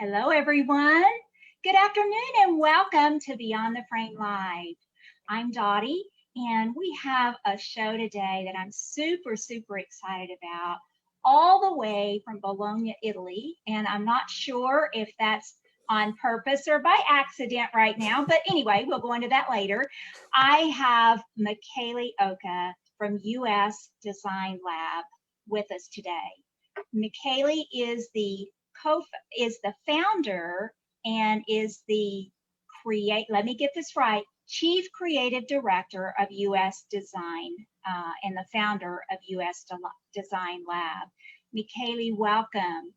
Hello, everyone. Good afternoon and welcome to Beyond the Frame Live. I'm Dottie, and we have a show today that I'm super excited about, all the way from Bologna, Italy. And I'm not sure if that's on purpose or by accident right now, but anyway, we'll go into that later. I have Michele Oca from US Design Lab with us today. Michele is the founder and is the let me get this right, Chief Creative Director of US Design and the founder of US Design Lab. Michele, welcome.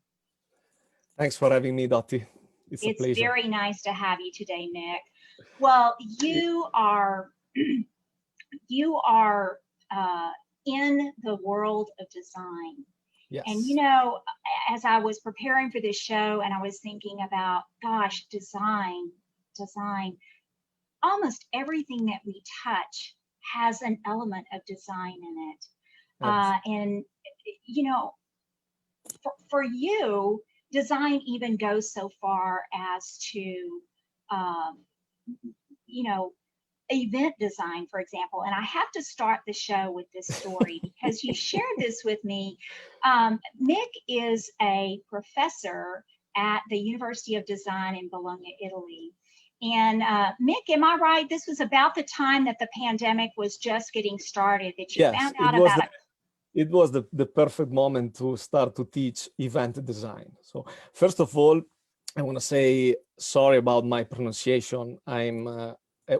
Thanks for having me, Dottie. It's a pleasure. Very nice to have you today, Mick. Well, you are in the world of design. Yes. And you know, as I was preparing for this show and I was thinking about, gosh, design, almost everything that we touch has an element of design in it. Yes. And, you know, for you, design even goes so far as to, you know, event design, for example. And I have to start the show with this story because you shared this with me. Mick is a professor at the University of Design in Bologna, Italy. And Mick, am I right? This was about the time that the pandemic was just getting started, that you found out about it. It was the perfect moment to start to teach event design. So first of all, I want to say sorry about my pronunciation. I'm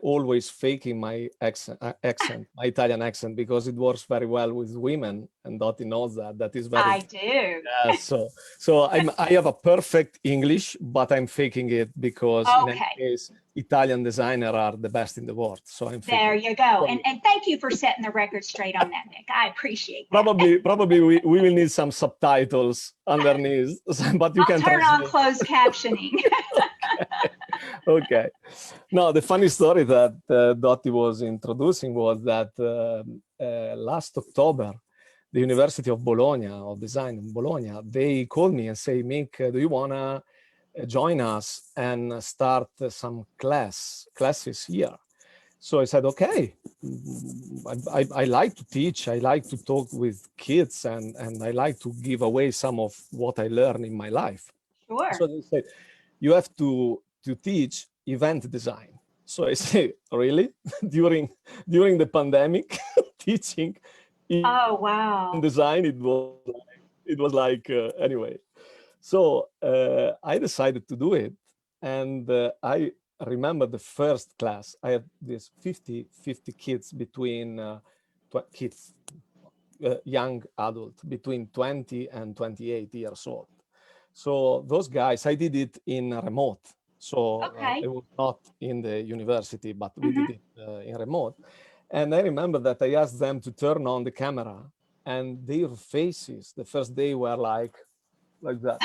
always faking my accent, my Italian accent, because it works very well with women, and Dottie knows that. That is very. I do. Yeah, so I have a perfect English, but I'm faking it because in any case, Italian designers are the best in the world. So I'm faking. There you go. And thank you for setting the record straight on that, Nick. I appreciate that. Probably we will need some subtitles underneath, but you can turn on closed captioning. Okay. Now, the funny story that Dottie was introducing was that last October, the University of Bologna, of Design in Bologna, they called me and say, Mick, do you want to join us and start some classes here? So I said, okay, I like to teach, I like to talk with kids, and I like to give away some of what I learned in my life. Sure. So they said, you have to teach event design. So I say, really? during the pandemic, teaching design, it was like anyway. So I decided to do it, and I remember the first class. I had this 50 kids between young adults between 20 and 28 years old. So those guys, I did it in remote. So it was not in the university, but we did it in remote. And I remember that I asked them to turn on the camera, and their faces the first day were like that.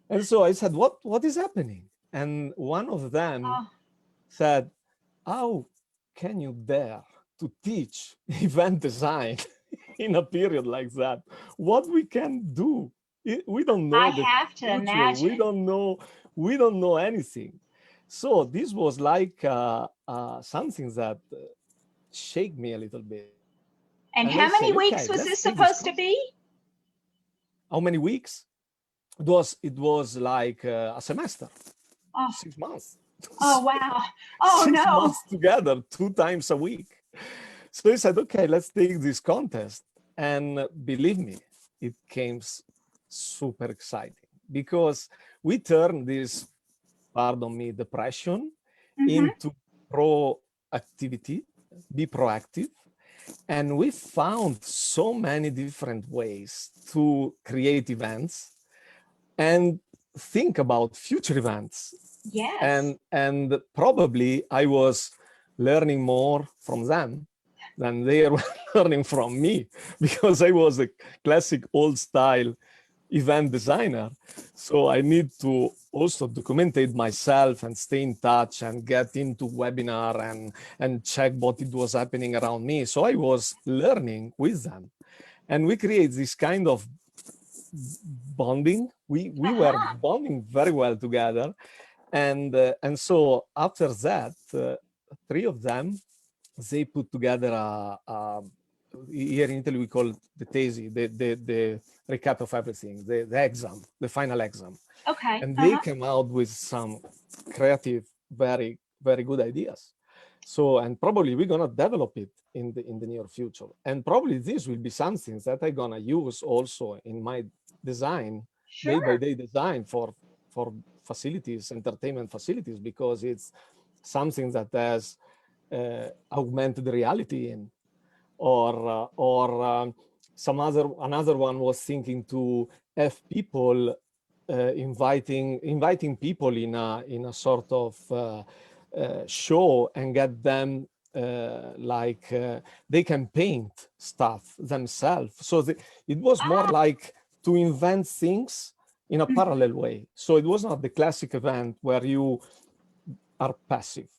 And so I said, what is happening? And one of them said, how can you dare to teach event design in a period like that? What we can do? We don't know. I have to imagine. We don't know anything. So this was like something that shook me a little bit. And how many weeks was this supposed to be? How many weeks? It was like a semester. 6 months. Oh, wow. Oh, 6 no. months together, 2 times a week. So I said, okay, let's take this contest. And believe me, it came super exciting because we turned this, pardon me, depression into proactivity, be proactive. And we found so many different ways to create events and think about future events. Yes. And probably I was learning more from them than they were learning from me, because I was a classic old style event designer. So I need to also documentate myself and stay in touch and get into webinar and check what it was happening around me. So I was learning with them. And we create this kind of bonding. We were bonding very well together. And so after that, three of them, they put together here in Italy we call the tesi, the recap of everything, the exam, the final exam. Okay. And they came out with some creative, very, very good ideas. So, and probably we're gonna develop it in the near future. And probably this will be something that I'm gonna use also in my design, day by day design for facilities, entertainment facilities, because it's something that has augmented reality in, or another one was thinking to have people inviting people in a sort of show and get them they can paint stuff themselves. So it was more like to invent things in a parallel way. So it was not the classic event where you are passive.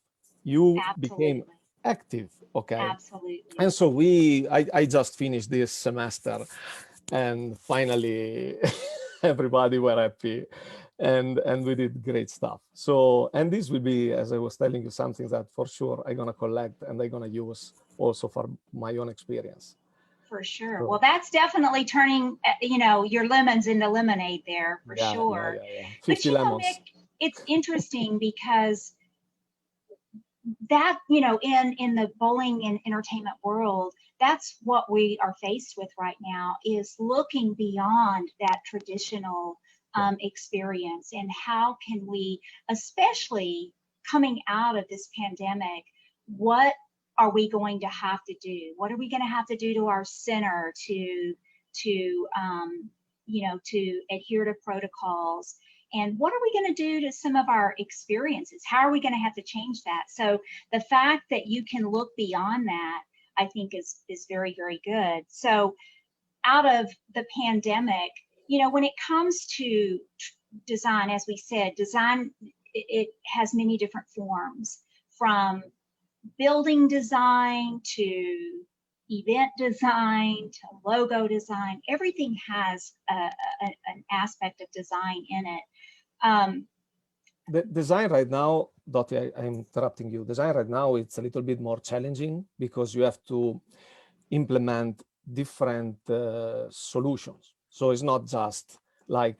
You became active, okay? Absolutely. And so I just finished this semester, and finally everybody were happy, and we did great stuff. So, and this will be, as I was telling you, something that for sure I'm gonna collect and I'm gonna use also for my own experience. For sure. Well, that's definitely turning, your lemons into lemonade there, for sure. Yeah. 50 lemons. Mick, it's interesting because that, in the bowling and entertainment world, that's what we are faced with right now, is looking beyond that traditional experience, and how can we, especially coming out of this pandemic, what are we going to have to do? What are we going to have to do to our center to adhere to protocols? And what are we going to do to some of our experiences? How are we going to have to change that? So the fact that you can look beyond that, I think is very, very good. So out of the pandemic, when it comes to design, as we said, design, it has many different forms, from building design to event design to logo design. Everything has an aspect of design in it. The design right now, Dottie, I'm interrupting you. Design right now, it's a little bit more challenging because you have to implement different solutions. So it's not just like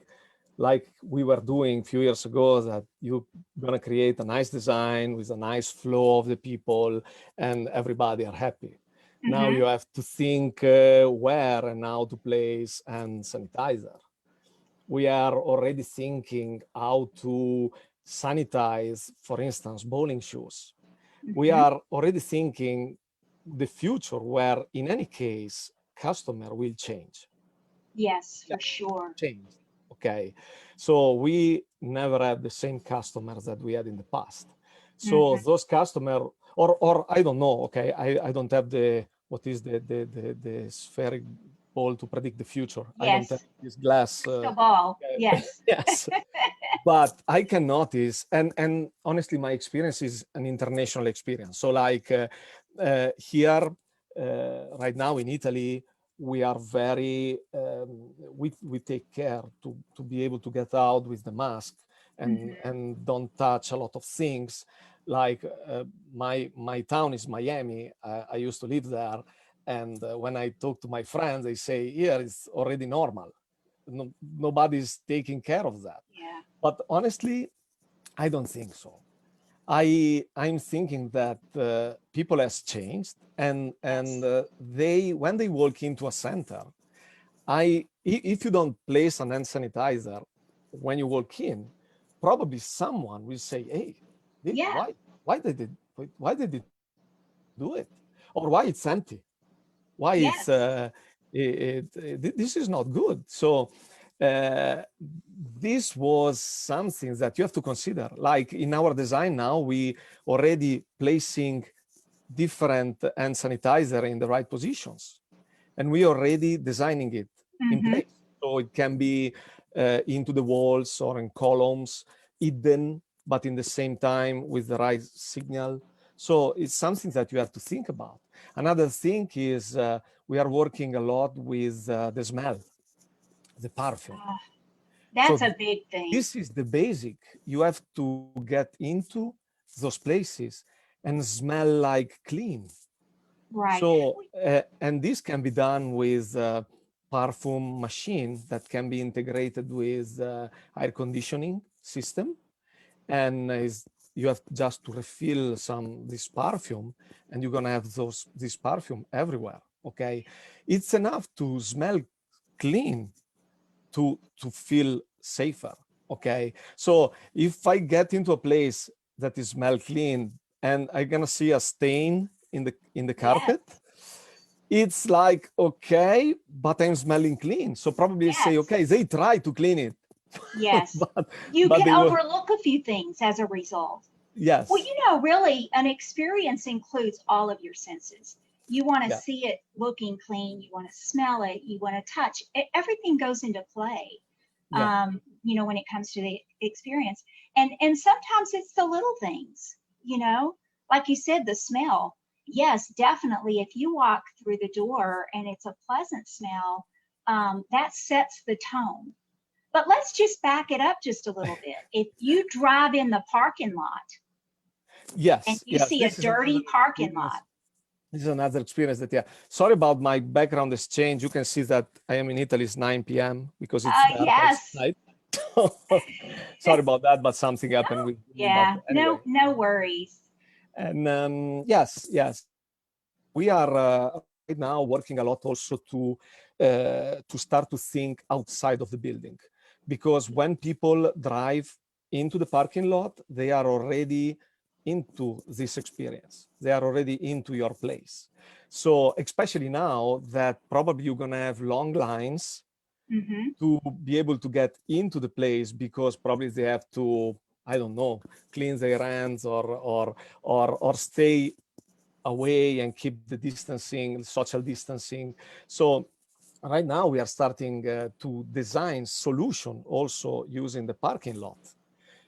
we were doing a few years ago, that you're gonna create a nice design with a nice flow of the people and everybody are happy. Now you have to think where and how to place hand sanitizer. We are already thinking how to sanitize, for instance, bowling shoes. We are already thinking the future where, in any case, customer will change. Yes, for sure. Change. Okay. So we never have the same customers that we had in the past. So those customers, or I don't know, okay, I don't have what is the spheric ball to predict the future. Yes. I don't have this glass. Crystal ball, yes. Yes. But I can notice, and honestly, my experience is an international experience. So like here, right now in Italy, we are very, we take care to be able to get out with the mask and don't touch a lot of things. Like my town is Miami. I used to live there. And when I talk to my friends, they say, here it's already normal. Nobody's taking care of that. Yeah. But honestly, I don't think so. I'm thinking that people has changed, and they, when they walk into a center, if you don't place an hand sanitizer when you walk in, probably someone will say, "Hey, why did it do it, or why it's empty? Why it's this is not good." So this was something that you have to consider. Like in our design now, we already placing different hand sanitizer in the right positions, and we already designing it in place. So it can be into the walls or in columns, hidden, but in the same time with the right signal. So it's something that you have to think about. Another thing is we are working a lot with the smell, the perfume. That's So a big thing. this is the basic. You have to get into those places and smell like clean. Right. So, and this can be done with a perfume machine that can be integrated with air conditioning system, and you have just to refill some this perfume, and you're gonna have this perfume everywhere. Okay, it's enough to smell clean to feel safer. Okay, so if I get into a place that is smell clean and I'm gonna see a stain in the Yes. carpet, it's like, okay, but I'm smelling clean, so probably say, Yes. okay, they try to clean it. Yes. but You but can they will. overlook a few things as a result. Well, Yes. really, an experience includes all of your senses. You want to Yeah. see it looking clean, you want to smell it, you want to touch it, everything goes into play. Yeah. When it comes to the experience. And sometimes it's the little things, like you said, the smell. Yes, definitely. If you walk through the door and it's a pleasant smell, that sets the tone. But let's just back it up just a little bit. If you drive in the parking lot and Yes. you Yes. see a This is another dirty parking lot, experience. This is another experience that, yeah. Sorry about my background has changed. You can see that I am in Italy. It's 9 p.m. because it's dark yes. outside. Sorry about that, but something happened with me. But Yeah, anyway, no worries. and yes, yes, we are right now working a lot also to start to think outside of the building, because when people drive into the parking lot, they are already into this experience. They are already into your place. So especially now that probably you're gonna have long lines Mm-hmm. to be able to get into the place, because probably they have to, I don't know, clean their hands or stay away and keep the distancing, social distancing. So right now we are starting to design solution also using the parking lot.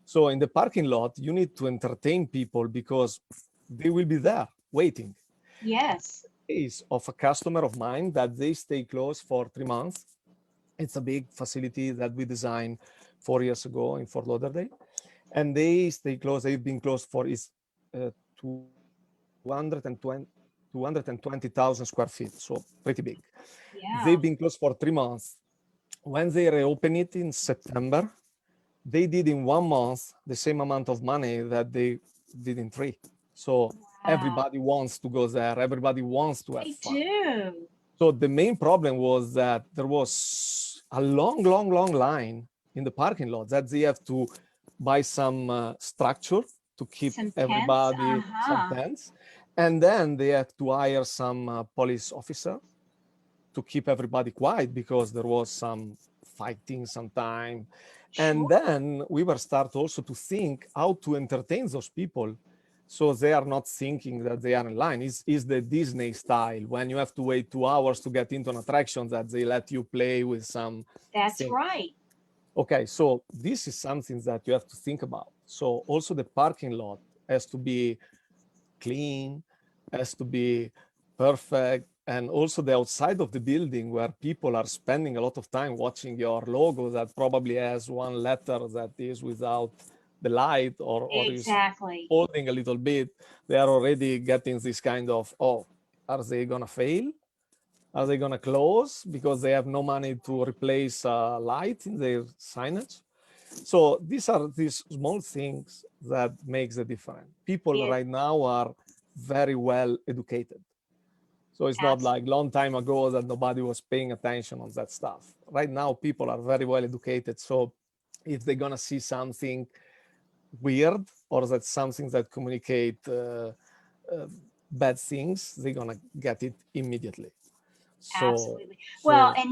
So in the parking lot, you need to entertain people because they will be there waiting. Yes. Case of a customer of mine that they stay closed for 3 months. It's a big facility that we designed 4 years ago in Fort Lauderdale, and they stay closed. They've been closed for is 220 220,000 square feet, so pretty big. Yeah. They've been closed for 3 months. When they reopened it in September, they did in 1 month the same amount of money that they did in 3. So Wow. everybody wants to go there. Everybody wants to have They fun. do. So the main problem was that there was a long, long, long line in the parking lot that they have to buy some structure to keep Some tents. everybody, some Uh-huh. tents, and then they have to hire some police officer to keep everybody quiet because there was some fighting sometime. And Sure. then we were start also to think how to entertain those people so they are not thinking that they are in line. Is the Disney style when you have to wait 2 hours to get into an attraction that they let you play with some That's thing. right. Okay, so this is something that you have to think about. So also the parking lot has to be clean, has to be perfect, and also the outside of the building where people are spending a lot of time watching your logo that probably has one letter that is without the light or is Exactly. holding a little bit, they are already getting this kind of, oh, are they gonna fail? Are they gonna close because they have no money to replace light in their signage? So these are these small things that makes a difference. People It right now are very well educated. So it's not like absolutely. long time ago that nobody was paying attention on that stuff. Right now, people are very well educated. So if they're gonna see something weird or that's something that communicate bad things, they're gonna get it immediately. So, Absolutely. Well, so and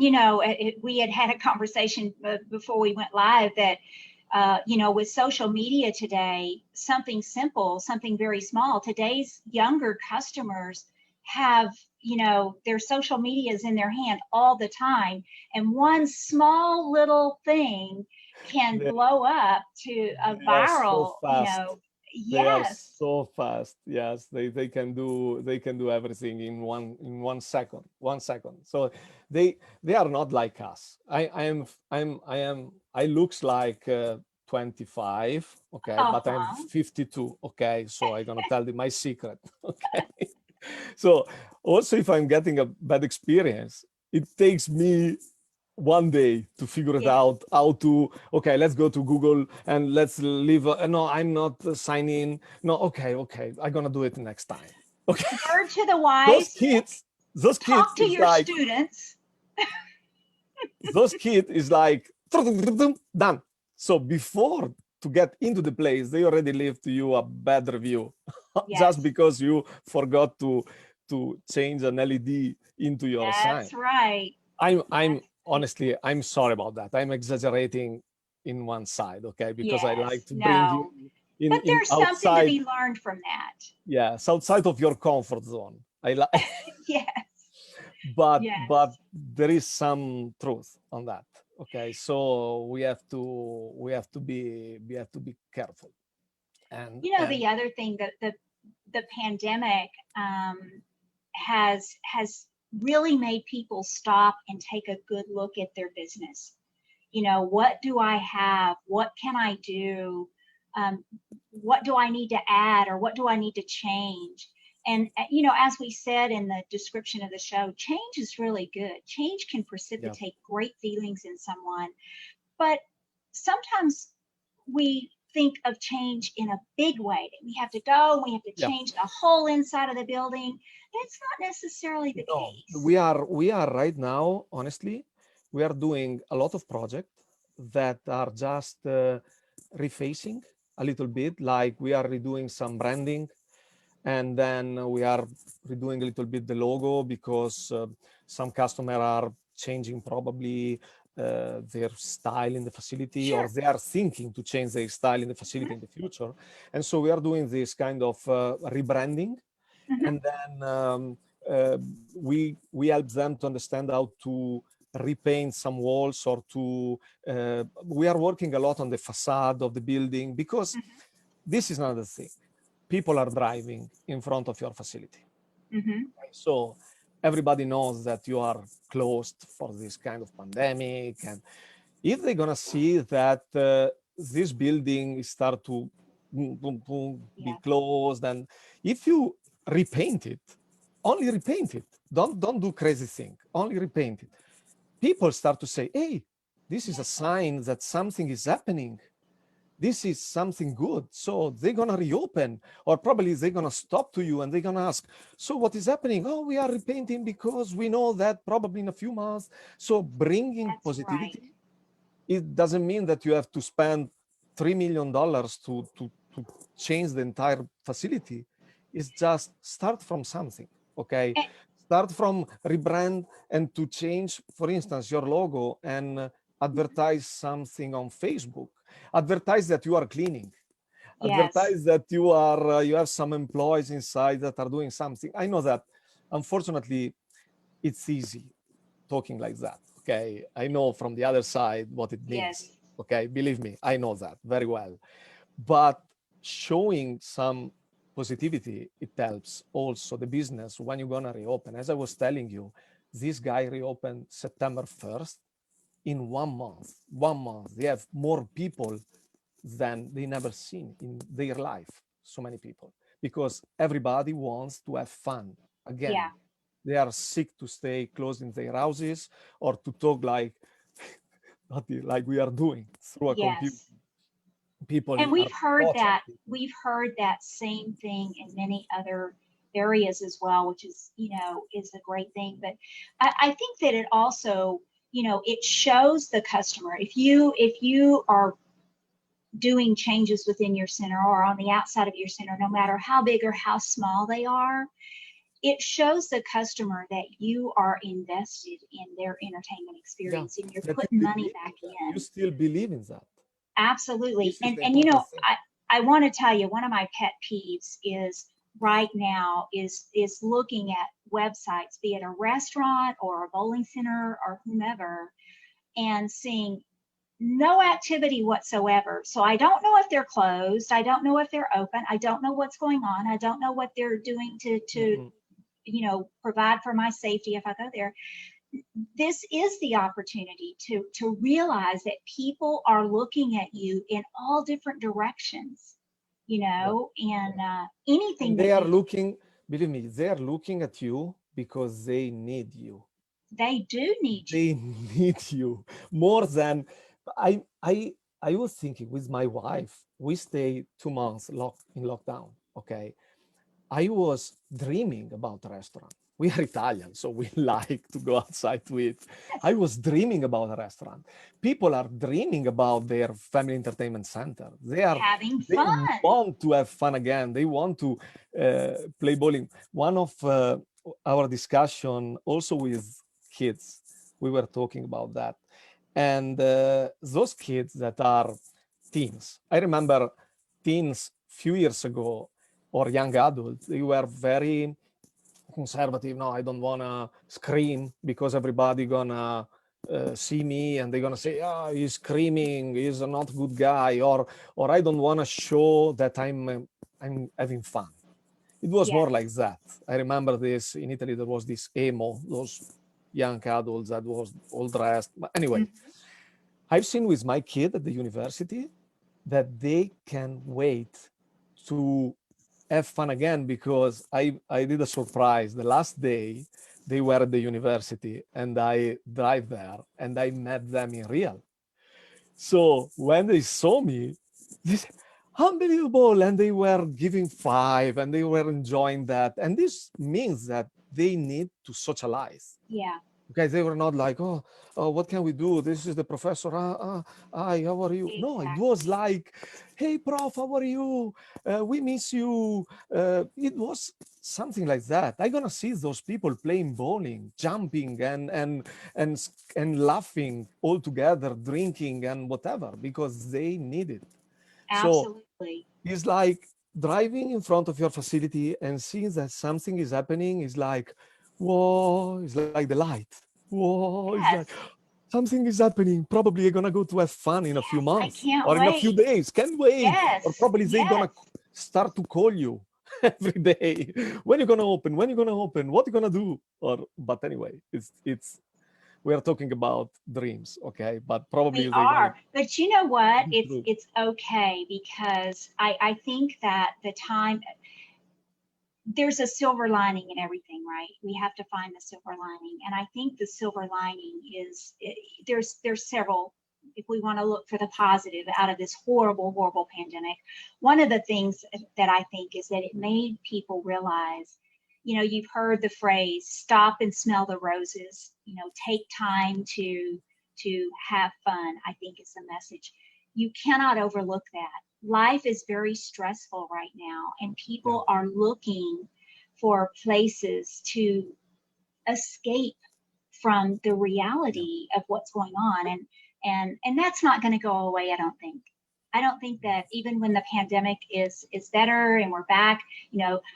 we had a conversation before we went live that, with social media today, something simple, something very small, today's younger customers have, their social medias in their hand all the time. And one small little thing can they, blow up to a they are so viral, fast. They are Yes. so fast. Yes, they can do everything in 1 second. 1 second. So they are not like us. I looks like 25, okay, but I'm Uh-huh. 52, okay. So I'm gonna tell you my secret, okay. So also, if I'm getting a bad experience, it takes me 1 day to figure it Yes. out how to, okay, let's go to Google and let's leave no, I'm not sign in, no, okay, I'm gonna do it next time. Okay. Word to the those wise, kids those kids talk to is your like students. those kids is like done. So before to get into the place, they already leave to you a bad review just Yes, because you forgot to change an LED into your sign. that's right. I'm That's right. honestly, I'm sorry about that. I'm exaggerating in one side, okay, because I like Yes, to bring you no. But in there's something to outside, be learned from that. yes, outside of your comfort zone. I like, Yes, but yes. there is some truth on that. Okay, so we have to be careful. And You know, the other thing that the pandemic has really made people stop and take a good look at their business. You know, what do I have? What can I do? Um, what do I need to add or what do I need to change? And, you know, as we said in the description of the show, change is really good. Change can yeah, precipitate great feelings in someone, but sometimes we think of change in a big way that we have to go, we have to yeah. change the whole inside of the building. That's not necessarily the No, case. we are right now, honestly, we are doing a lot of projects that are just refacing a little bit, like we are redoing some branding, and then we are redoing a little bit the logo because some customers are changing probably their style in the facility, or Sure. they are thinking to change their style in the facility in the future. And so we are doing this kind of rebranding, Mm-hmm. and then uh, we help them to understand how to repaint some walls, or to we are working a lot on the facade of the building, because Mm-hmm. this is another thing. People are driving in front of your facility. Mm-hmm. So everybody knows that you are closed for this kind of pandemic. And if they're going to see that this building start to boom, boom, boom, be Yeah. closed, and if you repaint it, only repaint it, don't do crazy thing, only repaint it, people start to say, hey, this is a Yes. sign that something is happening, this is something good. So they're going to reopen, or probably they're going to stop to you and they're going to ask, so what is happening? Oh, we are repainting because we know that probably in a few months. So bringing That's right. positivity, it doesn't mean that you have to spend $3 million to change the entire facility. It's just start from something, okay? And, Start from rebrand, and to change, for instance, your logo, and advertise something on Facebook. Advertise that you are cleaning. yes. Advertise that you are you have some employees inside that are doing something. I know that, unfortunately, it's easy talking like that. Okay, I know from the other side what it means. Yes. Okay, believe me, I know that very well. But showing some positivity, it helps also the business when you're gonna reopen. As I was telling you, this guy reopened September 1st. In 1 month, 1 month, they have more people than they never seen in their life. So many people, because everybody wants to have fun again. Yeah. They are sick to stay closed in their houses, or to talk like like we are doing through a computer. Yes. People And are so happy. we've heard that same thing in many other areas as well, which is, you know, is a great thing. But I think that it also, you know, it shows the customer. If you are doing changes within your center or on the outside of your center, no matter how big or how small they are, it shows the customer that you are invested in their entertainment Yeah, experience and you're that you putting money believe in back that. You in. still believe in that. Absolutely. This is the And you important know, thing. I want to tell you one of my pet peeves is right now is looking at websites, be it a restaurant or a bowling center or whomever, and seeing no activity whatsoever. So I don't know if they're closed. I don't know if they're open. I don't know what's going on. I don't know what they're doing to provide for my safety if I go there. This is the opportunity to realize that people are looking at you in all different directions, and anything And that they are you looking, believe me, they are looking at you because they need you. they do need you. They need you more than I I I was thinking with my wife, we stay 2 months locked in lockdown. Okay. I was dreaming about a restaurant. We are Italian, so we like to go outside to eat. I Yes, was dreaming about a restaurant. People are dreaming about their family entertainment center. having They fun. want to have fun again. They want to play bowling. One of our discussion also with kids, we were talking about that. And those kids that are teens, I remember teens few years ago, or young adults, they were very conservative. No, I don't want to scream because everybody gonna see me and they're gonna say, "Oh, he's screaming. He's a not good guy," or I don't want to show that I'm having fun. It was more Yes. like that. I remember this in Italy. There was this emo, those young adults that was all dressed. But anyway, Mhm. I've seen with my kid at the university that they can wait to have fun again because I did a surprise. The last day they were at the university and I drive there and I met them in real. So when they saw me, they said, unbelievable. And they were giving five and they were enjoying that. And this means that they need to socialize. Yeah, Okay, they were not like, what can we do? This is the professor. Hi, how are you? No, it was exactly. like, hey, prof, how are you? We miss you. It was something like that. I'm gonna see those people playing bowling, jumping, and and laughing all together, drinking and whatever because they need it. So Absolutely. it's like driving in front of your facility and seeing that something is happening is like, whoa, it's like the light. Whoa, it's like Yes. something is happening. Probably you're gonna go to have fun in a few Yes. I months can't or in a few wait. days. Can't wait. Or Yes. probably they're Yes. gonna start to call you every day. When you gonna open? When you gonna open? What you gonna do? Or but anyway, it's we are talking about dreams, okay? But probably We they're gonna are. But you know what? be It's true. it's okay because I think that the time there's a silver lining in everything, right? We have to find the silver lining. And I think the silver lining is there's several if we want to look for the positive out of this horrible, horrible pandemic. One of the things that I think is that it made people realize, you've heard the phrase stop and smell the roses, take time to have fun, I think is the message. You cannot overlook that. Life is very stressful right now, and Yeah. people are looking for places to escape from the Yeah. reality of what's going on, and that's not going to go away. I don't think that even when the pandemic is better and we're back,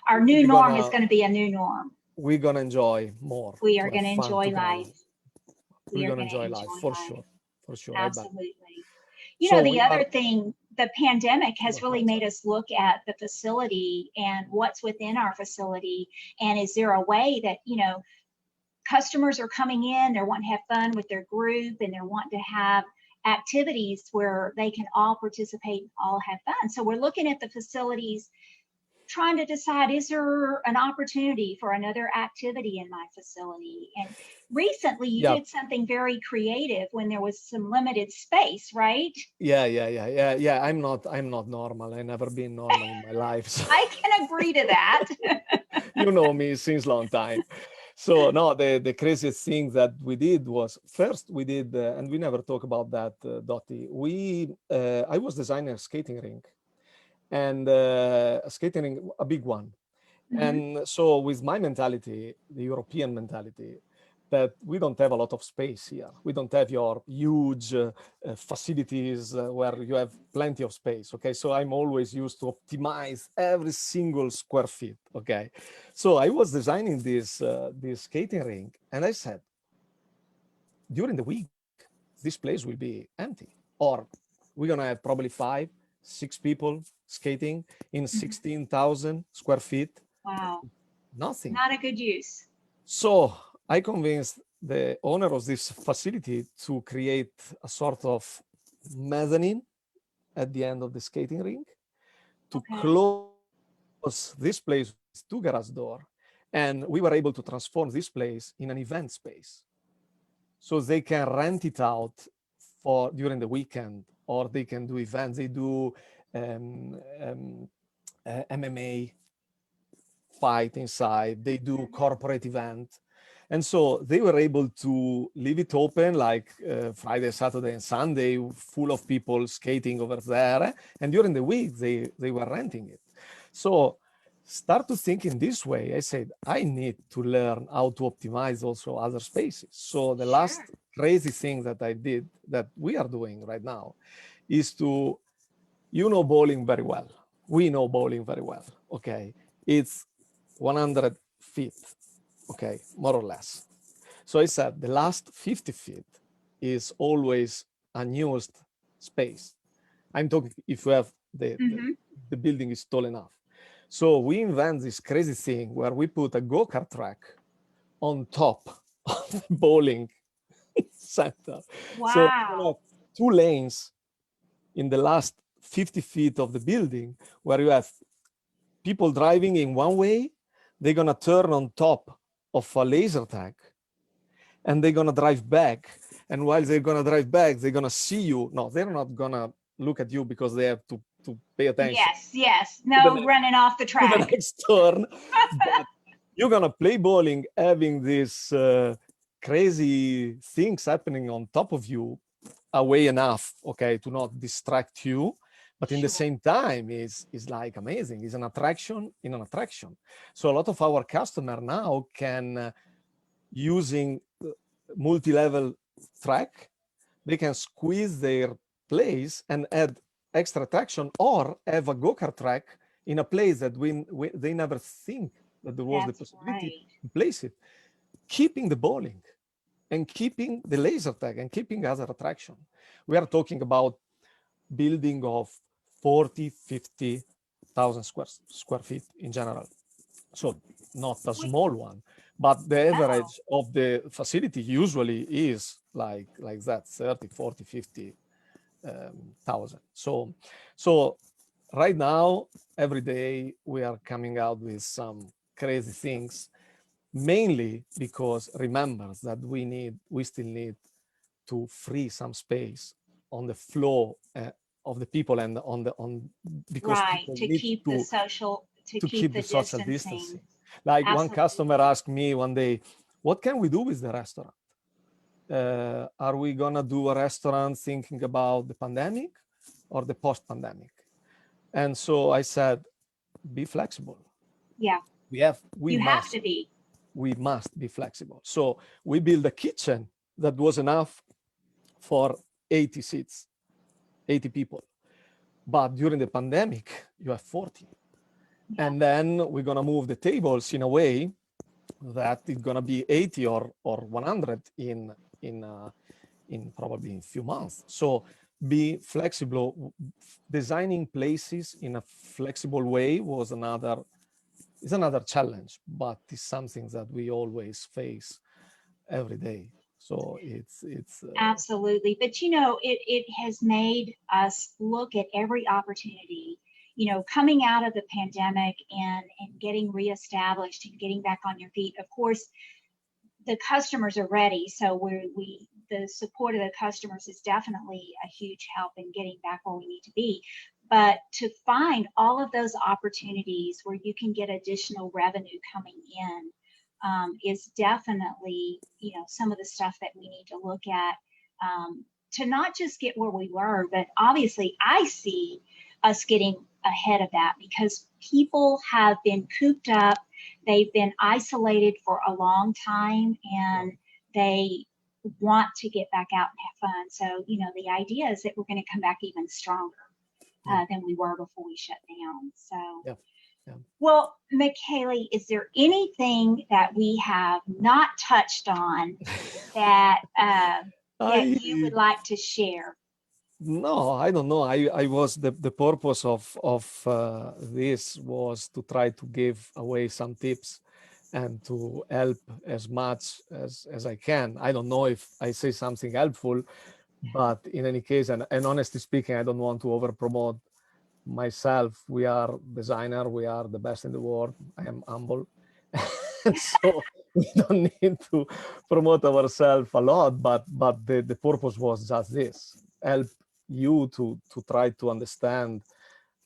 our new We're norm is gonna going to be a new norm. we're gonna enjoy more We to are have going to fun enjoy together. life. We We're are gonna going to enjoy life enjoy life. for sure. I bet. Absolutely. So The we other are. thing, the pandemic Go has really ahead. made Sorry. us look at the facility and what's within our facility. And is there a way that, customers are coming in, they're wanting to have fun with their group and they're wanting to have activities where they can all participate and all have fun. So we're looking at the facilities trying to decide, is there an opportunity for another activity in my facility? And recently you Yeah, did something very creative when there was some limited space, right? yeah. I'm not normal. I never been normal in my life. So I can agree to that. you know me since long time. So no, the craziest thing that we did was first we did, and we never talk about that, Dottie. I was designing a skating rink and a skating rink, a big one. Mhm. And so with my mentality, the European mentality, that we don't have a lot of space here. We don't have your huge facilities where you have plenty of space. Okay, so I'm always used to optimize every single square feet. Okay, so I was designing this skating rink, and I said during the week this place will be empty. or we're gonna have probably 5, 6 people skating in 16,000 square feet. Wow. Nothing. Not a good use. So I convinced the owner of this facility to create a sort of mezzanine at the end of the skating rink to close this place with 2 garage door. And we were able to transform this place in an event space. So they can rent it out for during the weekend, or they can do events. They do MMA fight inside. They do corporate event. And so they were able to leave it open like Friday, Saturday, and Sunday, full of people skating over there. And during the week, they were renting it. So start to think in this way. I said, I need to learn how to optimize also other spaces. So the last crazy thing that I did, that we are doing right now, is to, bowling very well. We know bowling very well, okay? It's 100 feet, okay, more or less. So I said the last 50 feet is always unused space. I'm talking if you have the building is tall enough. So we invent this crazy thing where we put a go-kart track on top of the bowling center. Wow. So you have 2 lanes in the last 50 feet of the building where you have people driving in one way, they're gonna turn on top of a laser tag and they're gonna drive back. And while they're gonna drive back, they're gonna see you. No, they're not gonna look at you because they have to pay attention. Yes. No running off the track. To the next turn. But you're gonna play bowling having these crazy things happening on top of you away enough, okay, to not distract you. But in the same time, is like amazing. It's an attraction in an attraction. So a lot of our customers now can, using multi-level track, they can squeeze their place and add extra attraction, or have a go-kart track in a place that they never think that there was the possibility to place it, keeping the bowling and keeping the laser tag and keeping other attraction. We are talking about building of 40, 50,000 square feet in general. So not a small one, but the average of the facility usually is like that, 30, 40, 50,000. So right now, every day we are coming out with some crazy things, mainly because remember that we still need to free some space on the flow of the people and because people to need keep the social distancing. Like one customer asked me one day, what can we do with the restaurant? Are we gonna do a restaurant thinking about the pandemic or the post-pandemic? And so I said, be flexible. Yeah. We must be flexible. So we built a kitchen that was enough for 80 seats, 80 people. But during the pandemic, you have 40. Yeah. And then we're gonna move the tables in a way that it's gonna be 80 or 100 in probably in a few months. So be flexible. Designing places in a flexible way is another challenge, but it's something that we always face every day. So it's absolutely. But it has made us look at every opportunity, coming out of the pandemic and getting reestablished and getting back on your feet. Of course, the customers are ready, so the support of the customers is definitely a huge help in getting back where we need to be. But to find all of those opportunities where you can get additional revenue coming in is definitely, some of the stuff that we need to look at to not just get where we were, but obviously I see us getting ahead of that because people have been cooped up, they've been isolated for a long time, and they want to get back out and have fun. So, the idea is that we're going to come back even stronger than we were before we shut down. So, well, Michele, is there anything that we have not touched on that you would like to share? No, I don't know. I was the purpose of this was to try to give away some tips and to help as much as I can. I don't know if I say something helpful, but in any case, and honestly speaking, I don't want to over promote myself. We are designer. We are the best in the world. I am humble, and so we don't need to promote ourselves a lot. But the purpose was just this: help you to try to understand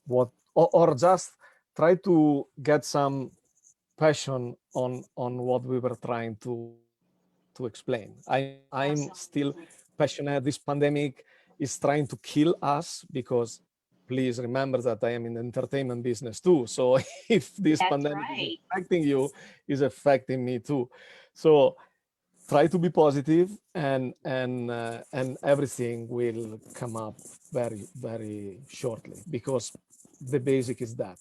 what, or just try to get some passion on what we were trying to explain. I'm still Absolutely. passionate. This pandemic is trying to kill us because please remember that I am in the entertainment business too. So if this That's pandemic is right. affecting you, is affecting me too. So try to be positive and everything will come up very shortly because the basic is that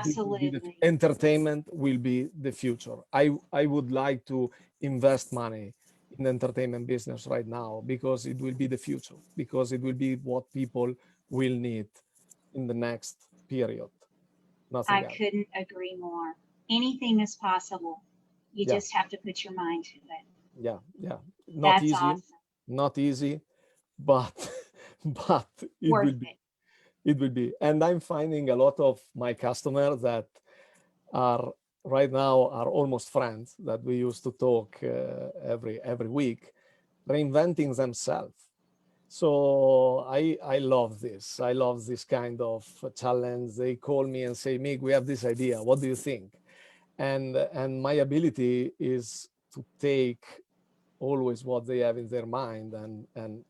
this will be the Absolutely. entertainment will be the future. I would like to invest money in the entertainment business right now because it will be the future, because it will be what people will need in the next period, I nothing else. couldn't agree more. Anything is possible. You Yeah, just have to put your mind to it. yeah, not That's easy, awesome. not easy, but but Worth it. it will be. And I'm finding a lot of my customers that are right now are almost friends that we used to talk every week, reinventing themselves. So I love this. I love this kind of challenge. They call me and say, Mig, we have this idea. What do you think? And my ability is to take always what they have in their mind and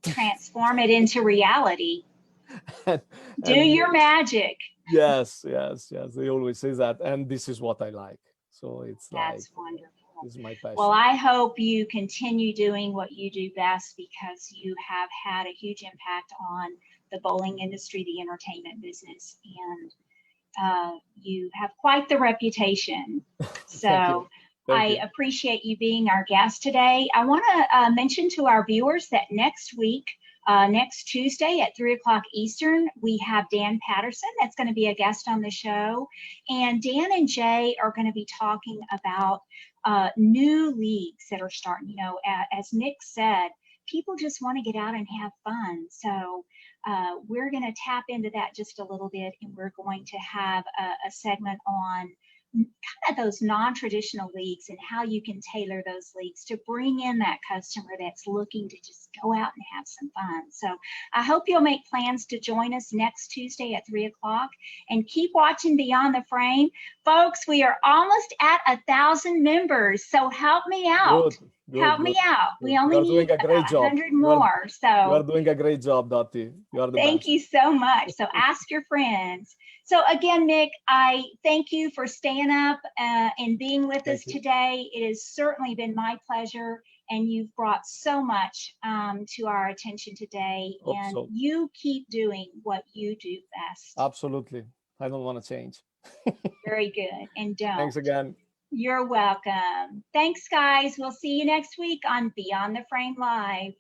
Transform it into reality. and, Do and your magic. yes. They always say that, and this is what I like. So it's like That's wonderful. this is my Well, passion. I hope you continue doing what you do best because you have had a huge impact on the bowling industry, the entertainment business, and you have quite the reputation. Thank you, So thank I you. appreciate you being our guest today. I want to mention to our viewers that next week, next Tuesday at 3 o'clock Eastern, we have Dan Patterson that's going to be a guest on the show. And Dan and Jay are going to be talking about new leagues that are starting. You know, as Nick said, people just want to get out and have fun. So we're going to tap into that just a little bit, and we're going to have a segment on kind of those non-traditional leagues and how you can tailor those leagues to bring in that customer that's looking to just go out and have some fun. So I hope you'll make plans to join us next Tuesday at 3 o'clock and keep watching Beyond the Frame. Folks, we are almost at 1,000 members, so help me out. Good, Help me good. out. We You only are doing need a great about job. 100 You are more. you are So doing a great job, Dottie. You are the thank best. you so much. So ask your friends. So again, Nick, I thank you for staying up and being with us Thank you. today. It has certainly been my pleasure, and you've brought so much to our attention today. Hope And so. you keep doing what you do best. Absolutely. I don't want to change. Very good. And don't. Thanks again. You're welcome. Thanks, guys. We'll see you next week on Beyond the Frame Live.